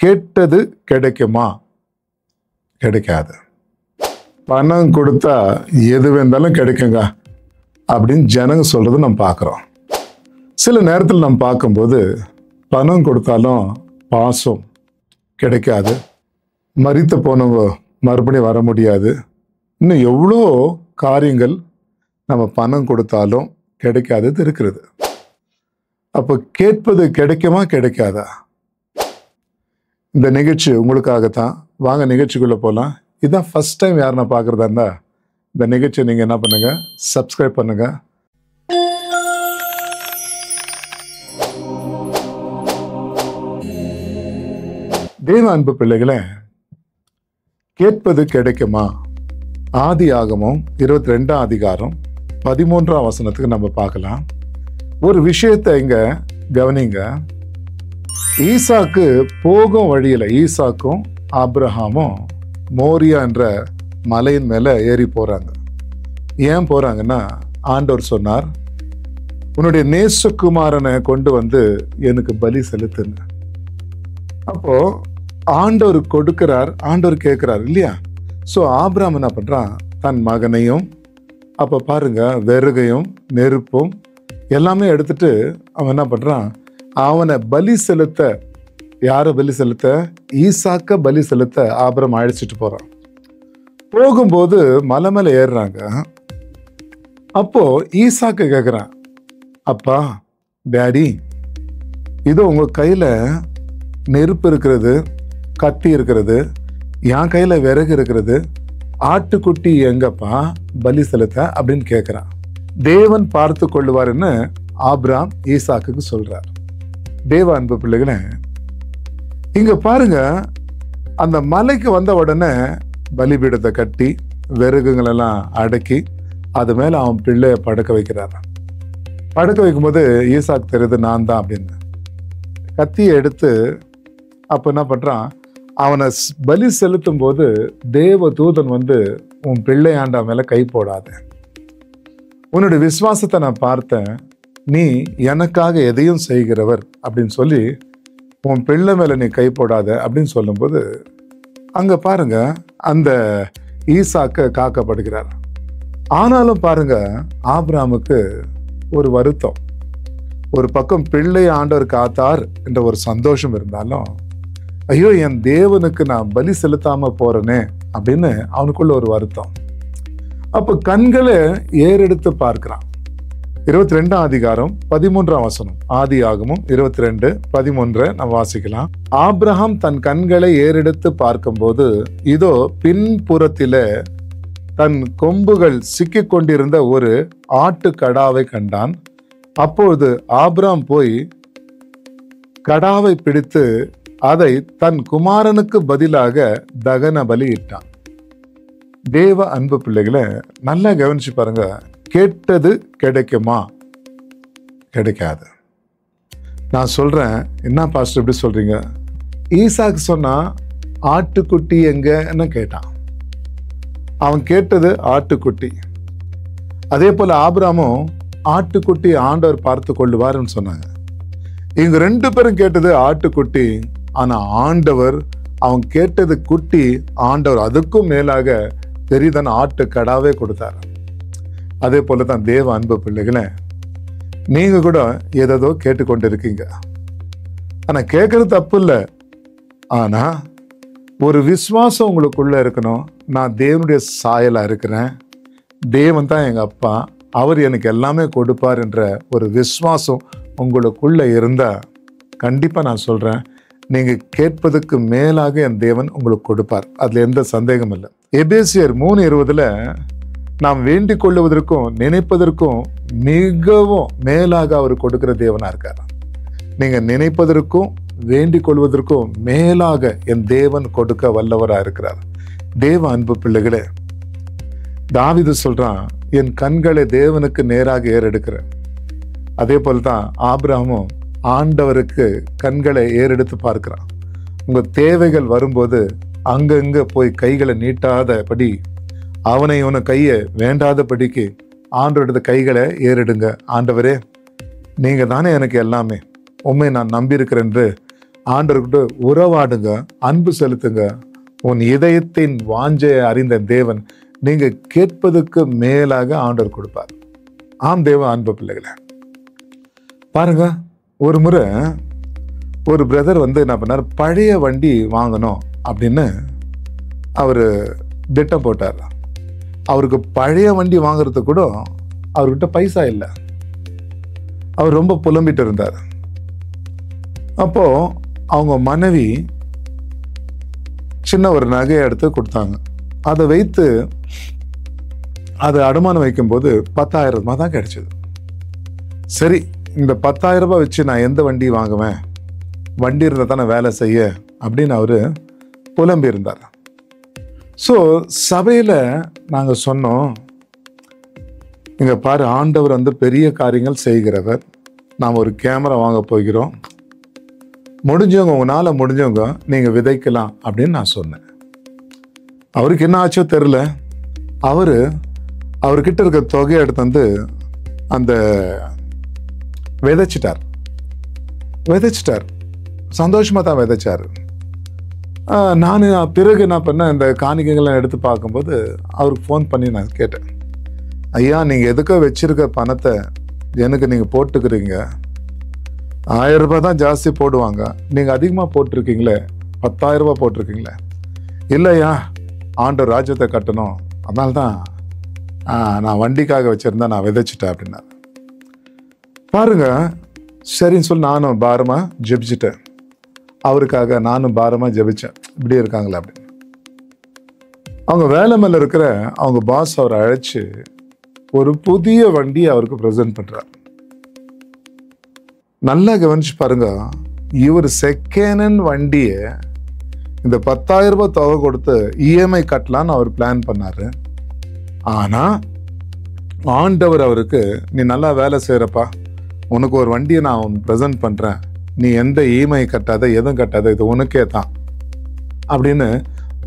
கேட்டது கிடைக்குமா? கிடைக்காது. பணம் கொடுத்தா எது வேண்டாலும் கிடைக்குங்க அப்படின்னு ஜனங்க சொல்றது நம்ம பார்க்குறோம். சில நேரத்தில் நம்ம பார்க்கும்போது பணம் கொடுத்தாலும் பாசம் கிடைக்காது, மரித்து போனவங்க மறுபடியும் வர முடியாது, இன்னும் எவ்வளோ காரியங்கள் நம்ம பணம் கொடுத்தாலும் கிடைக்காதது இருக்கிறது. அப்போ கேட்பது கிடைக்குமா கிடைக்காதா? இந்த நிகழ்ச்சி உங்களுக்காகத்தான். வாங்க நிகழ்ச்சிக்குள்ள போகலாம். இதுதான் ஃபர்ஸ்ட் டைம் யாருன்னா பார்க்குறதா இருந்தா இந்த நிகழ்ச்சியை நீங்கள் என்ன பண்ணுங்க, சப்ஸ்கிரைப் பண்ணுங்க. தேவ அன்பு பிள்ளைகளே, கேட்பது கிடைக்குமா? ஆதியாகமம் 22ஆம் அதிகாரம் 13ஆம் வசனத்துக்கு நம்ம பார்க்கலாம். ஒரு விஷயத்தை இங்க கவனிங்க. ஈசாக்கு போகும் வழியில ஈசாக்கும் ஆபிரகாமும் மோரியா என்ற மலையின் மேல ஏறி போறாங்க. ஏன் போறாங்கன்னா, ஆண்டவர் சொன்னார், உன்னுடைய நேசகுமாரனை கொண்டு வந்து எனக்கு பலி செலுத்துங்க. அப்போ ஆண்டவர் கொடுக்கிறார், ஆண்டவர் கேட்கிறார் இல்லையா? ஸோ ஆபிரகாம் என்ன பண்றான், தன் மகனையும் அப்போ பாருங்க விறகையும் நெருப்பும் எல்லாமே எடுத்துட்டு அவன் என்ன பண்றான், அவனை பலி செலுத்த, யாரை பலி செலுத்த? ஈசாக்க பலி செலுத்த ஆபிரகாம் அழைச்சிட்டு போறான். போகும்போது மலை மேல ஏறுறாங்க. அப்போ ஈசாக்கு கேட்குறான், அப்பா டேடி, இதோ உங்க கையில நெருப்பு இருக்கிறது, கத்தி இருக்கிறது, என் கையில விறகு இருக்கிறது, ஆட்டுக்குட்டி எங்கப்பா பலி செலுத்த அப்படின்னு கேட்கிறான். தேவன் பார்த்து கொள்ளுவாருன்னு ஆபிரகாம் ஈசாக்குக்கு சொல்றார். தேவ அன்பு பிள்ளைகளே, இங்க பாருங்க, அந்த மலைக்கு வந்த உடனே பலிபீடத்தை கட்டி விறகுங்களெல்லாம் அடக்கி அது மேல அவன் பிள்ளைய படுக்க வைக்கிறார். படுக்க வைக்கும்போது ஈசாக்கு தெரியுது நான் தான் அப்படின்னு. கத்தியை எடுத்து அப்ப என்ன பண்றான், அவனை பலி செலுத்தும் போது தேவ தூதன் வந்து, உன் பிள்ளையாண்டா மேல கை போடாத, உன்னுடைய விசுவாசத்தை நான் பார்த்தேன், நீ எனக்காக எதையும் செய்கிறவர் அப்படின்னு சொல்லி உன் பிள்ளை மேல நீ கை போடாத அப்படின்னு சொல்லும்போது அங்க பாருங்க அந்த ஈசாக்க காக்கப்படுகிறார். ஆனாலும் பாருங்க ஆபிரகாமுக்கு ஒரு வருத்தம். ஒரு பக்கம் பிள்ளை ஆண்டவர் காத்தார் என்ற ஒரு சந்தோஷம் இருந்தாலும், ஐயோ என் தேவனுக்கு நான் பலி செலுத்தாம போறேனே அப்படின்னு அவனுக்குள்ள ஒரு வருத்தம். அப்ப கண்களை ஏறெடுத்து பார்க்கிறான். 22ஆம் அதிகாரம் 13ஆம் வசனம், ஆதியாகமம் 22:13 நம்ம வாசிக்கலாம். ஆபிரகாம் தன் கண்களை ஏறெடுத்து பார்க்கும்போது இதோ பின்புறத்திலே தன் கொம்புகள் சிக்கிக் கொண்டிருந்த ஒரு ஆட்டு கடாவை கண்டான். அப்பொழுது ஆபிரகாம் போய் கடாவை பிடித்து அதை தன் குமாரனுக்கு பதிலாக தகன பலி இட்டான். தேவ அன்பு பிள்ளைகளை நல்லா கவனிச்சு பாருங்க. கேட்டது கிடைக்குமா? கிடைக்காது. நான் சொல்றேன், என்ன பாஸ்டர் எப்படி சொல்றீங்க? ஈசாக்கு சொன்னா ஆட்டுக்குட்டி எங்கன்னு கேட்டான். அவன் கேட்டது ஆட்டுக்குட்டி. அதே போல ஆபிரகாமும் ஆட்டுக்குட்டி ஆண்டவர் பார்த்து கொள்ளுவார்னு சொன்னாங்க. இவங்க ரெண்டு பேரும் கேட்டது ஆட்டுக்குட்டி. ஆனா ஆண்டவர் அவன் கேட்டது குட்டி, ஆண்டவர் அதுக்கும் மேலாக பெரிதான ஆட்டு கடாவே கொடுத்தார். அதே போலதான் தேவ அன்பு பிள்ளைகளே, நீங்க கூட ஏதோ கேட்டுக்கொண்டு இருக்கீங்க. ஆனா கேட்கறது தப்பு இல்லை. ஆனா ஒரு விசுவாசம் உங்களுக்குள்ள இருக்கணும். நான் தேவனுடைய சாயலா இருக்கிறேன், தேவன் தான் எங்க அப்பா, அவர் எனக்கு எல்லாமே கொடுப்பார் என்ற ஒரு விசுவாசம் உங்களுக்குள்ள இருந்தா கண்டிப்பா நான் சொல்றேன், நீங்க கேட்பதுக்கு மேலாக என் தேவன் உங்களுக்கு கொடுப்பார். அதுல எந்த சந்தேகம் இல்லை. எபேசியர் 3:20 நாம் வேண்டிக் கொள்ளுவதற்கும் நினைப்பதற்கும் மிகவும் மேலாக அவர் கொடுக்கிற தேவனா இருக்கார். நீங்க நினைப்பதற்கும் வேண்டிக் கொள்வதற்கும் மேலாக என் தேவன் கொடுக்க வல்லவரா இருக்கிறார். தேவ அன்பு பிள்ளைகளே, தாவீது சொல்றான், என் கண்களை தேவனுக்கு நேராக ஏறெடுக்கிறேன். அதே போல்தான் ஆபிரகாமும் ஆண்டவருக்கு கண்களை ஏறெடுத்து பார்க்கிறான். உங்க தேவைகள் வரும்போது அங்கங்க போய் கைகளை நீட்டாதபடி, அவனை இவனை கையை வேண்டாதபடிக்கு ஆண்டவரது கைகளை ஏறெடுங்க. ஆண்டவரே, நீங்க தானே எனக்கு எல்லாமே, உண்மை நான் நம்பியிருக்கிறேன் என்று ஆண்டவர்கிட்ட உறவாடுங்க, அன்பு செலுத்துங்க. உன் இதயத்தின் வாஞ்சையை அறிந்த தேவன் நீங்க கேட்பதுக்கு மேலாக ஆண்டவர் கொடுப்பார். ஆம் தேவ அன்பு பிள்ளைகளை பாருங்க, ஒரு முறை ஒரு பிரதர் என்ன பண்ணார், பழைய வண்டி வாங்கணும் அப்படின்னு அவர் திட்டம் போட்டார். அவருக்கு பழைய வண்டி வாங்குறதுக்கு கூட அவர்கிட்ட பைசா இல்லை. அவர் ரொம்ப புலம்பிட்டு இருந்தார். அப்போ அவங்க மனைவி சின்ன ஒரு நகையை எடுத்து கொடுத்தாங்க. அதை வைத்து அதை அடமானம் வைக்கும்போது 10,000 ரூபாய் தான் கிடைச்சது. சரி, இந்த 10,000 ரூபாய் வச்சு நான் எந்த வண்டி வாங்குவேன், வண்டி இருந்தால் தானே வேலை செய்ய அப்படின்னு அவர் புலம்பி இருந்தார். ஸோ சபையில் நாங்கள் சொன்னோம், இங்கே பாரு, ஆண்டவர் பெரிய காரியங்கள் செய்கிறவர். நாம் ஒரு கேமரா வாங்க போகிறோம், முடிஞ்சவங்க, உங்களால் முடிஞ்சவங்க நீங்கள் விதைக்கலாம் அப்படின்னு நான் சொன்னேன். அவருக்கு என்ன ஆச்சோ தெரில, அவர்கிட்ட இருக்க தொகையை எடுத்து அந்த விதைச்சிட்டார். சந்தோஷமாக தான் விதைச்சார். நான் பிறகு என்ன பண்ணேன், இந்த காணிக்கைகள்லாம் எடுத்து பார்க்கும்போது அவருக்கு ஃபோன் பண்ணி நான் கேட்டேன், ஐயா நீங்கள் எதுக்கோ வச்சிருக்க பணத்தை எனக்கு நீங்கள் போட்டுக்கிறீங்க, 1000 ரூபாய் தான் ஜாஸ்தி போடுவாங்க, நீங்கள் அதிகமாக போட்டிருக்கீங்களே, 10,000 ரூபாய் போட்டிருக்கீங்களே. இல்லையா, ஆண்டவர் ராஜ்யத்தை கட்டணும், அதனால்தான் நான் வண்டிக்காக வச்சுருந்தேன், நான் விதைச்சிட்டேன் அப்படின்னாரு. பாருங்க, சரின்னு சொல்லி நானும் பாரமாக ஜெபிச்சிட்டேன். அவருக்காக நானும் பாரமாக ஜெபிச்சேன், இப்படி இருக்காங்களே அப்படின்னு. அவங்க வேலை மேலே இருக்கிற அவங்க பாஸ் அவரை அழைச்சி ஒரு புதிய வண்டியை அவருக்கு ப்ரெசென்ட் பண்ணுறார். நல்லா கவனிச்சு பாருங்க, இவர் செகண்ட் ஹேண்ட் வண்டியை இந்த 10,000 ரூபாய் தொகை கொடுத்து இஎம்ஐ கட்டலான்னு அவர் பிளான் பண்ணாரு. ஆனால் ஆண்டவர் அவருக்கு, நீ நல்லா வேலை செய்கிறப்பா, உனக்கு ஒரு வண்டியை நான் ப்ரெசென்ட் பண்ணுறேன், நீ எந்த இஎம்ஐ கட்டாத, எதுவும் கட்டாத, இது உனக்கே தான் அப்படின்னு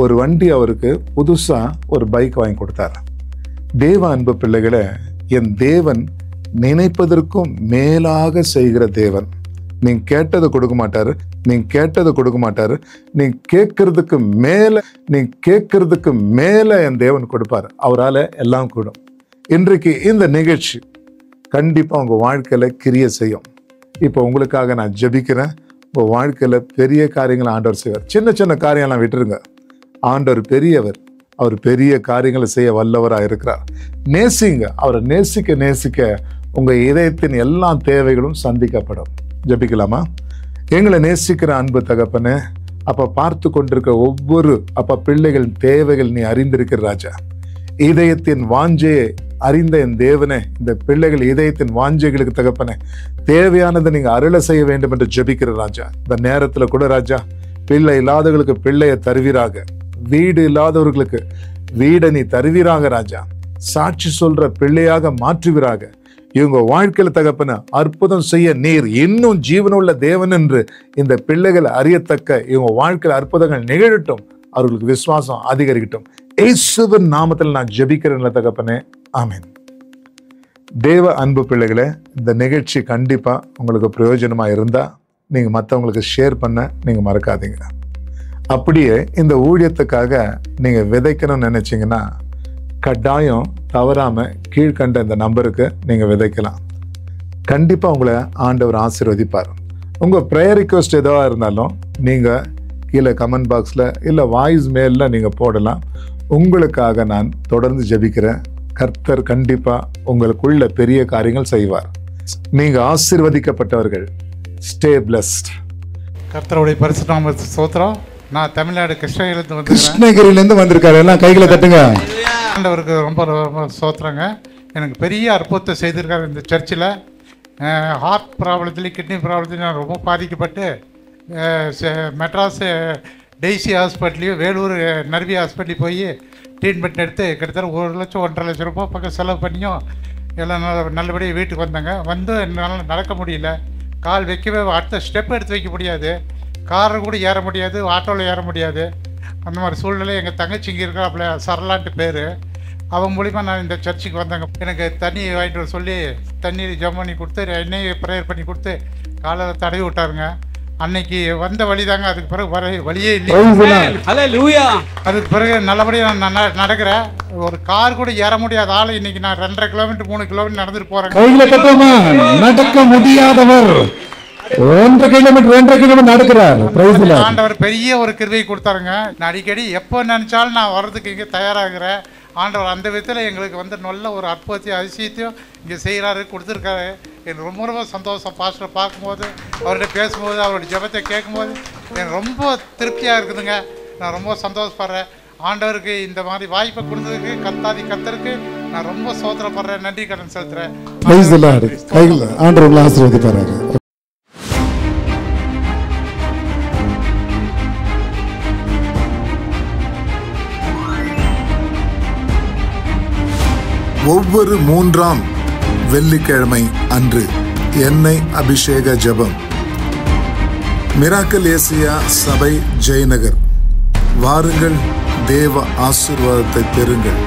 ஒரு வண்டி அவருக்கு புதுசாக ஒரு பைக் வாங்கி கொடுத்தாரு. தேவ அன்பு பிள்ளைகளை, என் தேவன் நினைப்பதற்கும் மேலாக செய்கிற தேவன். நீங்க கேட்டதை கொடுக்க மாட்டாரு, நீங்க கேட்கறதுக்கு மேல என் தேவன் கொடுப்பாரு. அவரால் எல்லாம் கூடும். இன்றைக்கு இந்த நிகழ்ச்சி கண்டிப்பா உங்க வாழ்க்கையில கிரியை செய்யும். இப்போ உங்களுக்காக நான் ஜெபிக்கிறேன். உங்க வாழ்க்கையில பெரிய காரியங்களை ஆண்டவர் செய்வார். சின்ன சின்ன காரியம்லாம் விட்டுருங்க. ஆண்டவர் பெரியவர், அவர் பெரிய காரியங்களை செய்ய வல்லவராக இருக்கிறார். நேசிங்க, அவரை நேசிக்க உங்க இதயத்தின் எல்லா தேவைகளும் சந்திக்கப்படும். ஜெபிக்கலாமா? எங்களை நேசிக்கிற அன்பு தகப்பனே, அப்ப பார்த்து கொண்டிருக்க ஒவ்வொரு பிள்ளைகளின் தேவைகள் நீ அறிந்திருக்கிற ராஜா. இதயத்தின் வாஞ்சையை அறிந்த என் தேவனே, இந்த பிள்ளைகள் இதயத்தின் வாஞ்சைகளுக்கு தகப்பனே தேவையானதை நீங்க அருளை செய்ய வேண்டும் என்று ஜெபிக்கிற ராஜா. இந்த நேரத்துல கூட ராஜா, பிள்ளை இல்லாதவர்களுக்கு பிள்ளையை தருவீராக, வீடு இல்லாதவர்களுக்கு வீடை நீ தருவீராக ராஜா. சாட்சி சொல்ற பிள்ளையாக மாற்றுவீராக. இவங்க வாழ்க்கையில தகப்பன அற்புதம் செய்ய நீர் இன்னும் ஜீவனுள்ள தேவன் என்று இந்த பிள்ளைகள் அறியத்தக்க இவங்க வாழ்க்கையில அற்புதங்கள் நிகழட்டும். அவர்களுக்கு விசுவாசம் அதிகரிக்கட்டும். இயேசுவின் நாமத்தில் நான் ஜெபிக்கிறேன் தகப்பனே, ஆமென். தேவ அன்பு பிள்ளைகளே, இந்த நிகழ்ச்சி கண்டிப்பா உங்களுக்கு பிரயோஜனமா இருந்தா நீங்க மற்றவங்களுக்கு ஷேர் பண்ண நீங்க மறக்காதீங்க. அப்படியே இந்த ஊழியத்துக்காக நீங்க விதைக்கணும்னு நினைச்சீங்கன்னா கட்டாயம் தவறாம கீழ்கண்ட இந்த நம்பருக்கு நீங்க விதைக்கலாம். கண்டிப்பா உங்களை ஆண்டவர் ஆசீர்வதிப்பார். உங்க ப்ரேயர் ரிக்வெஸ்ட் எதுவா இருந்தாலும் நீங்க கீழே கமெண்ட் பாக்ஸ்ல இல்ல வாய்ஸ் மெயில்ல நீங்க போடலாம். உங்களுக்காக நான் தொடர்ந்து ஜெபிக்கிறேன். கர்த்தர் கண்டிப்பா உங்களுக்குள்ள பெரிய காரியங்கள் செய்வார். நீங்க ஆசீர்வதிக்கப்பட்டவர்கள். Stay blessed. கர்த்தருடைய பரிசுத்த நாமத்துக்கு ஸ்தோத்திரம். நான் தமிழ்நாடு கிருஷ்ணகிரியிலேருந்து வந்திருக்காரு. எல்லாம் கைகளை தட்டுங்க. ஆண்டவருக்கு ரொம்ப ரொம்ப ஸ்தோத்திரங்க. எனக்கு பெரிய அற்புதத்தை செய்திருக்காரு இந்த சர்ச்சில். ஹார்ட் ப்ராப்ளத்துலேயும் கிட்னி ப்ராப்ளத்துலையும் நான் ரொம்ப பாதிக்கப்பட்டு மெட்ராஸ் டெய்சி ஹாஸ்பிட்டலையும் வேலூர் நர்வி ஹாஸ்பிட்டலையும் போய் ட்ரீட்மெண்ட் எடுத்து கிட்டத்தட்ட 1 லட்சம் 1.5 லட்சம் ரூபாய் பக்கம் செலவு பண்ணியும் எல்லாம் நல்லபடியாக வீட்டுக்கு வந்தாங்க. வந்து என்னால் நடக்க முடியல, கால் வைக்கவே, அடுத்த ஸ்டெப் எடுத்து வைக்க முடியாது, காரில் கூட ஏற முடியாது, ஆட்டோவில் ஏற முடியாது. அந்த மாதிரி சூழ்நிலை எங்கள் தங்கச்சி இங்கே இருக்கிறாப்புல, சரளான்ட்டு பேர், அவன் மூலிமா நான் இந்த சர்ச்சுக்கு வந்தாங்க. எனக்கு தண்ணி வாங்கிட்டு வர சொல்லி தண்ணி ஜம் பண்ணி கொடுத்து, எண்ணெய் ப்ரேயர் பண்ணி கொடுத்து காலையில் தடவி விட்டாருங்க. அன்னைக்கு வந்த வழிதாங்க. அதுக்கு பிறகு வழியே இல்லை. அதுக்கு பிறகு நல்லபடியாக நான் நடக்கிறேன். ஒரு கார் கூட ஏற முடியாத ஆள் இன்னைக்கு நான் 2.5 கிலோமீட்டர் 3 கிலோமீட்டர் நடந்துட்டு போறேன். நடக்க முடியாதவர் 1.5 கிலோமீட்டர் நடக்கிறார். ஆண்டவர் பெரிய ஒரு கிருபை கொடுத்தாருங்க. நான் அடிக்கடி எப்போ நினைச்சாலும் நான் வர்றதுக்கு இங்கே தயாராகிறேன். ஆண்டவர் அந்த விதத்தில் எங்களுக்கு வந்து நல்ல ஒரு அற்புதத்தையும் அதிசயத்தையும் இங்கே செய்கிறாரு, கொடுத்துருக்காரு. எனக்கு ரொம்ப ரொம்ப சந்தோஷம். பாஸ்டரை பார்க்கும்போது, அவர்கிட்ட பேசும்போது, அவருடைய ஜெபத்தை கேட்கும்போது எனக்கு ரொம்ப திருப்தியாக இருக்குதுங்க. நான் ரொம்ப சந்தோஷப்படுறேன். ஆண்டவருக்கு இந்த மாதிரி வாய்ப்பை கொடுத்ததுக்கு கர்த்தருக்கு நான் ரொம்ப சோதனைப்படுறேன். நன்றி கடன் செலுத்துறேன். ஆண்டவர் ஆசீர்வதிப்பாராக. ஒவ்வொரு 3ஆம் வெள்ளிக்கிழமை அன்று எண்ணெய் அபிஷேக ஜெபம். மிராக்கல் ஏசியா சபை, ஜெயநகர். வாருங்கள், தேவ ஆசீர்வாதத்தை பெறுங்கள்.